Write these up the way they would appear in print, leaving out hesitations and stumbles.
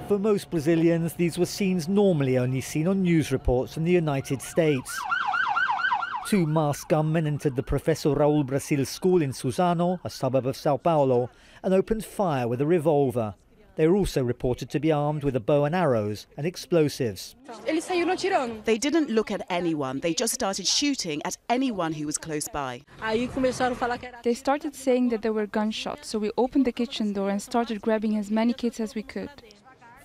For most Brazilians, these were scenes normally only seen on news reports from the United States. 2 masked gunmen entered the Professor Raul Brasil school in Suzano, a suburb of Sao Paulo, and opened fire with a revolver. They were also reported to be armed with a bow and arrows and explosives. They didn't look at anyone, they just started shooting at anyone who was close by. They started saying that there were gunshots, so we opened the kitchen door and started grabbing as many kids as we could.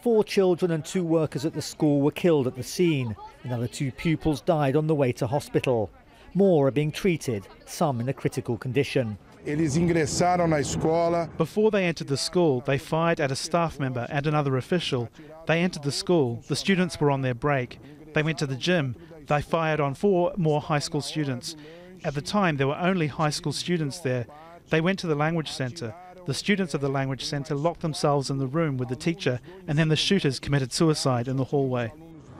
4 children and 2 workers at the school were killed at the scene. Another 2 pupils died on the way to hospital. More are being treated, some in a critical condition. Before they entered the school, they fired at a staff member and another official. They entered the school, the students were on their break. They went to the gym, they fired on 4 more high school students. At the time, there were only high school students there. They went to the language centre. The students of the language centre locked themselves in the room with the teacher, and then the shooters committed suicide in the hallway.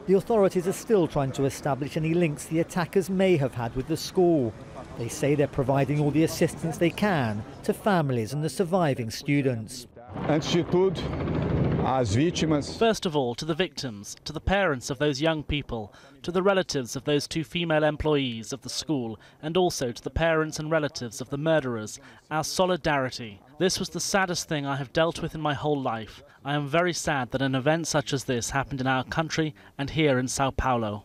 The authorities are still trying to establish any links the attackers may have had with the school. They say they're providing all the assistance they can to families and the surviving students. First of all, to the victims, to the parents of those young people, to the relatives of those 2 female employees of the school, and also to the parents and relatives of the murderers, our solidarity. This was the saddest thing I have dealt with in my whole life. I am very sad that an event such as this happened in our country and here in Sao Paulo.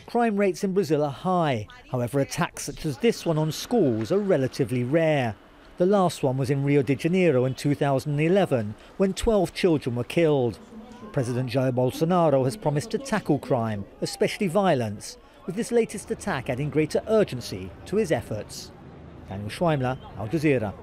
Crime rates in Brazil are high. However, attacks such as this one on schools are relatively rare. The last one was in Rio de Janeiro in 2011, when 12 children were killed. President Jair Bolsonaro has promised to tackle crime, especially violence, with this latest attack adding greater urgency to his efforts. Schweimler, Al Jazeera.